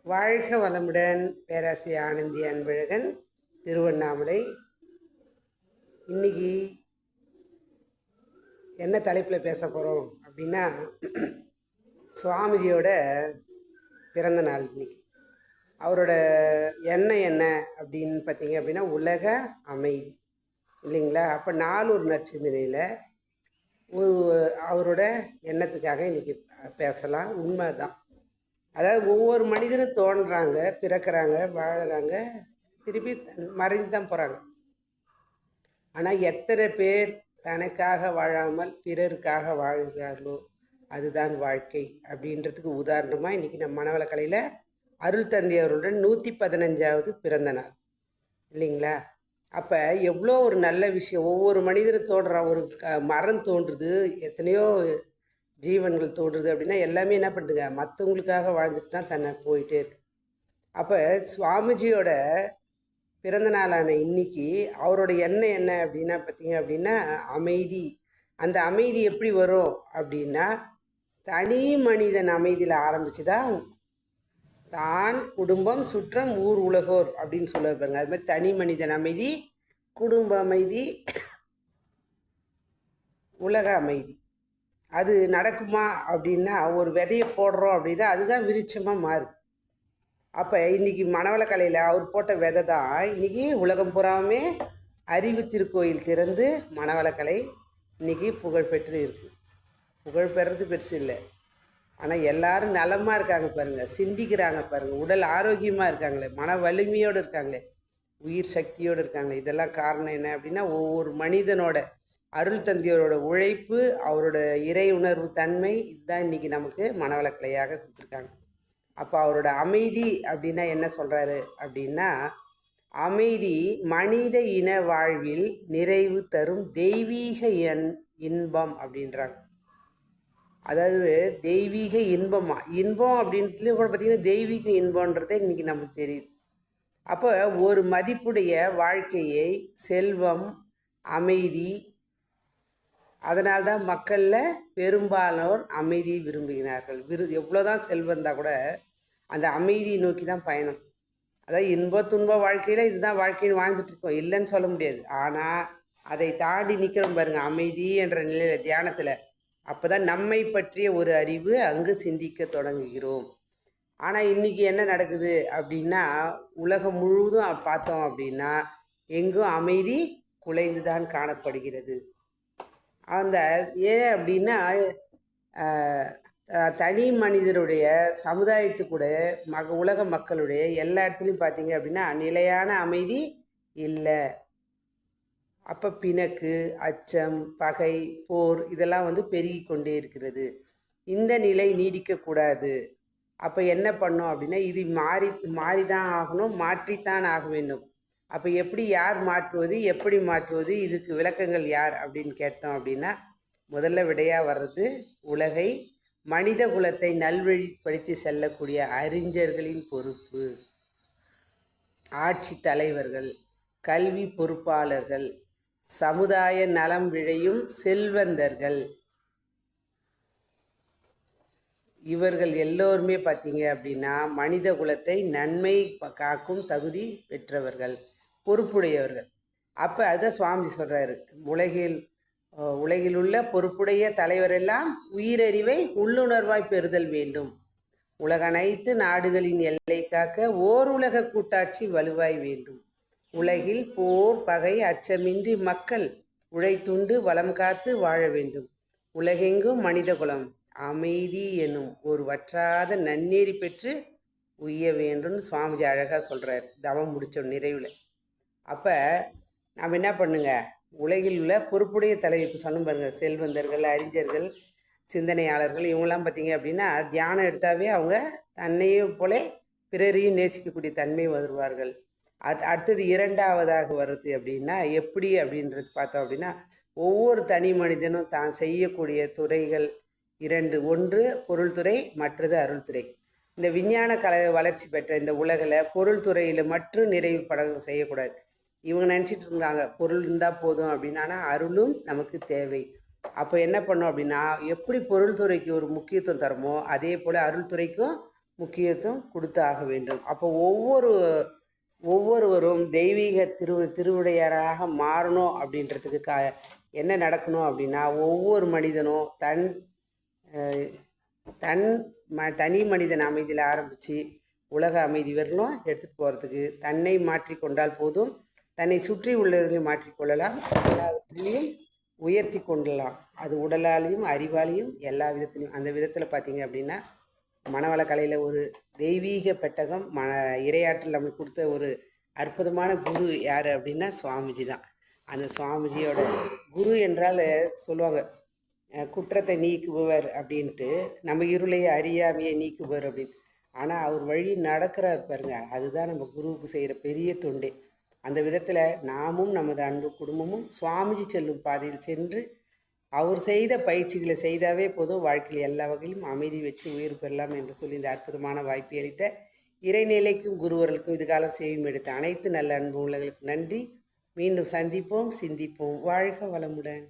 வாழ்க வளமுடன். பேராசிரியர் ஆனந்தி அன்பழகன், திருவண்ணாமலை. இன்னைக்கு என்ன தலைப்பில் பேச போகிறோம் அப்படின்னா, சுவாமிஜியோட பிறந்த நாள் இன்னைக்கு. அவரோட எண்ணம் என்ன அப்படின்னு பார்த்தீங்க அப்படின்னா, உலக அமைதி இல்லைங்களா? அப்போ நாலூர் நற்சிந்தனையில் அவரோட எண்ணத்துக்காக இன்னைக்கு பேசலாம். உண்மை தான். அதாவது ஒவ்வொரு மனிதனும் தோன்றாங்க, பிறக்கிறாங்க, வாழறாங்க, திருப்பி மறைந்து தான் போகிறாங்க. ஆனால் எத்தனை பேர் தனக்காக வாழாமல் பிறருக்காக வாழ்கிறார்களோ அதுதான் வாழ்க்கை அப்படின்றதுக்கு உதாரணமாக இன்றைக்கி நம்ம மனவளக்கலையில் அருள் தந்தை அவரோட 115வது பிறந்த நாள் இல்லைங்களா? அப்போ எவ்வளோ ஒரு நல்ல விஷயம். ஒவ்வொரு மனிதரும் தோன்ற ஒரு மரம் தோன்றுது, எத்தனையோ ஜீவன்கள் தோன்றுது அப்படின்னா எல்லாமே என்ன பண்ணுதுங்க, மற்றவங்களுக்காக வாழ்ந்துட்டு தான் தன்னை போயிட்டே இருக்கு. அப்போ சுவாமிஜியோட பிறந்த நாளான இன்னைக்கு அவரோட எண்ணம் என்ன அப்படின்னா பார்த்தீங்க அப்படின்னா அமைதி. அந்த அமைதி எப்படி வரும் அப்படின்னா, தனி மனிதன் அமைதியில் ஆரம்பித்து தான் தான், குடும்பம், சுற்றம், ஊர், உலகோர் அப்படின்னு சொல்ல பாருங்க. அது மாதிரி தனி மனிதன் அமைதி, குடும்ப அமைதி, உலக அமைதி. அது நடக்குமா அப்படின்னா, ஒரு விதையை போடுறோம் அப்படின்னா அதுதான் விருட்சமாக மாறுது. அப்போ இன்றைக்கி மனவளக்கலையில் அவர் போட்ட விதை தான் இன்றைக்கி உலகம் பூராவுமே அறிவு திருக்கோயில் திறந்து மனவளக்கலை இன்றைக்கி புகழ்பெற்று இருக்குது. புகழ் பெறது பெருசு இல்லை, ஆனால் எல்லாரும் நலமாக இருக்காங்க பாருங்கள், சிந்திக்கிறாங்க பாருங்கள், உடல் ஆரோக்கியமாக இருக்காங்களே, மன வலிமையோடு இருக்காங்களே, உயிர் சக்தியோடு இருக்காங்களே. இதெல்லாம் காரணம் என்ன அப்படின்னா, ஒவ்வொரு மனிதனோட அருள் தந்தையோட உழைப்பு, அவரோட இறை உணர்வு தன்மை, இதுதான் இன்றைக்கி நமக்கு மனவளக்கலையாக கொடுத்துருக்காங்க. அப்போ அவரோட அமைதி அப்படின்னா என்ன சொல்கிறாரு அப்படின்னா, அமைதி மனித இன வாழ்வில் நிறைவு தரும் தெய்வீக இன்பம் அப்படின்றாங்க. அதாவது தெய்வீக இன்பமா, இன்பம் அப்படின்ட்டு கூட பார்த்திங்கன்னா தெய்வீக இன்பன்றதே இன்றைக்கி நமக்கு தெரியுது. அப்போ ஒரு மதிப்புடைய வாழ்க்கையை செல்வம், அமைதி, அதனால்தான் மக்களில் பெரும்பாலோர் அமைதியை விரும்புகிறார்கள். எவ்வளோதான் செல்வம் இருந்தால் கூட அந்த அமைதியை நோக்கி தான் பயணம். அதாவது இன்ப துன்ப வாழ்க்கையில் இதுதான் வாழ்க்கைன்னு வாழ்ந்துட்டுருக்கோம், இல்லைன்னு சொல்ல முடியாது. ஆனால் அதை தாண்டி நிற்கிறோம் பாருங்கள், அமைதி என்ற நிலையில், தியானத்தில். அப்போ தான் நம்மை பற்றிய ஒரு அறிவு அங்கு சிந்திக்க தொடங்குகிறோம். ஆனால் இன்றைக்கி என்ன நடக்குது அப்படின்னா, உலகம் முழுவதும் பார்த்தோம் அப்படின்னா எங்கும் அமைதி குலைந்து தான் காணப்படுகிறது. அந்த ஏன் அப்படின்னா, தனி மனிதருடைய சமுதாயத்துக்கூட உலக மக்களுடைய எல்லா இடத்துலையும் பார்த்தீங்க அப்படின்னா நிலையான அமைதி இல்லை. அப்போ பிணக்கு, அச்சம், பகை, போர் இதெல்லாம் பெருகி கொண்டே இருக்கிறது. இந்த நிலை நீடிக்கக்கூடாது. அப்போ என்ன பண்ணோம் அப்படின்னா, இது மாறிதான் ஆகணும், மாற்றித்தான் ஆக வேண்டும். அப்போ எப்படி, யார் மாற்றுவது, எப்படி மாற்றுவது, இதுக்கு விளக்கங்கள் யார் அப்படின்னு கேட்டோம் அப்படின்னா, முதல்ல விடையாக வர்றது உலகை, மனித குலத்தை நல்வழிப்படுத்தி செல்லக்கூடிய அறிஞர்களின் பொறுப்பு, ஆட்சி தலைவர்கள், கல்வி பொறுப்பாளர்கள், சமுதாய நலம் விழையும் செல்வந்தர்கள், இவர்கள் எல்லோருமே பார்த்தீங்க அப்படின்னா மனித குலத்தை நன்மை காக்கும் தகுதி பெற்றவர்கள், பொறுப்புடையவர்கள். அப்போ அதை சுவாமி சொல்கிறாரு, உலகில் உள்ள பொறுப்புடைய தலைவரெல்லாம் உயிரறிவை உள்ளுணர்வாய் பெறுதல் வேண்டும். உலக அனைத்து நாடுகளின் எல்லை காக்க ஓர் உலக கூட்டாட்சி வலுவாய் வேண்டும். உலகில் போர், பகை, அச்சமின்றி மக்கள் உழைத்துண்டு வளம் காத்து வாழ வேண்டும். உலகெங்கும் மனித குலம் அமைதி என்னும் ஒரு வற்றாத நன்னேறி பெற்று உய்ய வேண்டும்னு சுவாமிஜி அழகாக சொல்கிறார், தவம் முடித்த நிறைவில். அப்போ நாம் என்ன பண்ணுங்க, உலகில் உள்ள பொறுப்புடைய தலைவர், இப்போ சொன்ன பாருங்கள், செல்வந்தர்கள், அறிஞர்கள், சிந்தனையாளர்கள், இவங்கெல்லாம் பார்த்தீங்க அப்படின்னா தியானம் எடுத்தாவே அவங்க தன்னையும் போல பிறரையும் நேசிக்கக்கூடிய தன்மை வருவார்கள். அடுத்தது இரண்டாவதாக வருது அப்படின்னா எப்படி அப்படின்றது பார்த்தோம் அப்படின்னா, ஒவ்வொரு தனி மனிதனும் தான் செய்யக்கூடிய துறைகள் இரண்டு, ஒன்று பொருள்துறை, மற்றது அருள்துறை. இந்த விஞ்ஞான வளர்ச்சி பெற்ற இந்த உலகில் பொருள்துறையில் மட்டும் நிறைவு செய்யக்கூடாது. இவங்க நினச்சிட்டு இருந்தாங்க பொருள் இருந்தால் போதும் அப்படின்னா, அருளும் நமக்கு தேவை. அப்போ என்ன பண்ணோம் அப்படின்னா, எப்படி பொருள்துறைக்கு ஒரு முக்கியத்துவம் தருமோ அதே போல் அருள்துறைக்கும் முக்கியத்துவம் கொடுத்து ஆக வேண்டும். அப்போ ஒவ்வொருவரும் தெய்வீக திருவுடையாராக மாறணும் அப்படின்றதுக்கு என்ன நடக்கணும் அப்படின்னா, ஒவ்வொரு மனிதனும் தன் தனி மனிதன் அமைதியில் ஆரம்பித்து உலக அமைதி வரலும் எடுத்துகிட்டு போகிறதுக்கு தன்னை மாற்றிக்கொண்டால் போதும். தன்னை சுற்றி உள்ளவர்களையும் மாற்றிக்கொள்ளலாம், எல்லாவற்றிலையும் உயர்த்தி கொள்ளலாம். அது உடலாலையும் அறிவாலையும் எல்லா விதத்துலையும். அந்த விதத்தில் பார்த்தீங்க அப்படின்னா, மனவளக்கலையில் ஒரு தெய்வீக பெட்டகம் இரையாற்றல் நம்மளுக்கு கொடுத்த ஒரு அற்புதமான குரு யார் அப்படின்னா சுவாமிஜி தான். அந்த சுவாமிஜியோட குரு என்றால் சொல்லுவாங்க, குற்றத்தை நீக்குபவர் அப்படின்ட்டு, நம்ம இருளையை அறியாமையை நீக்குபவர் அப்படின்னு. ஆனால் அவர் வழி நடக்கிறார் பாருங்க, அதுதான் நம்ம குருவுக்கு செய்கிற பெரிய தொண்டே. அந்த விதத்தில் நாமும் நமது அன்பு குடும்பமும் சுவாமிஜி செல்லும் பாதையில் சென்று அவர் செய்த பயிற்சிகளை செய்தாவே போதும், வாழ்க்கையில் எல்லா வகையிலும் அமைதி வெற்றி உயிர் பெறலாம் என்று சொல்லி இந்த அற்புதமான வாய்ப்பை அளித்த இறைநிலைக்கும் குருவர்களுக்கும் இதுகாலம் செய்யும் எடுத்த அனைத்து நல்ல அன்பு உள்ளவர்களுக்கு நன்றி. மீண்டும் சந்திப்போம், சிந்திப்போம். வாழ்க வளமுடன்.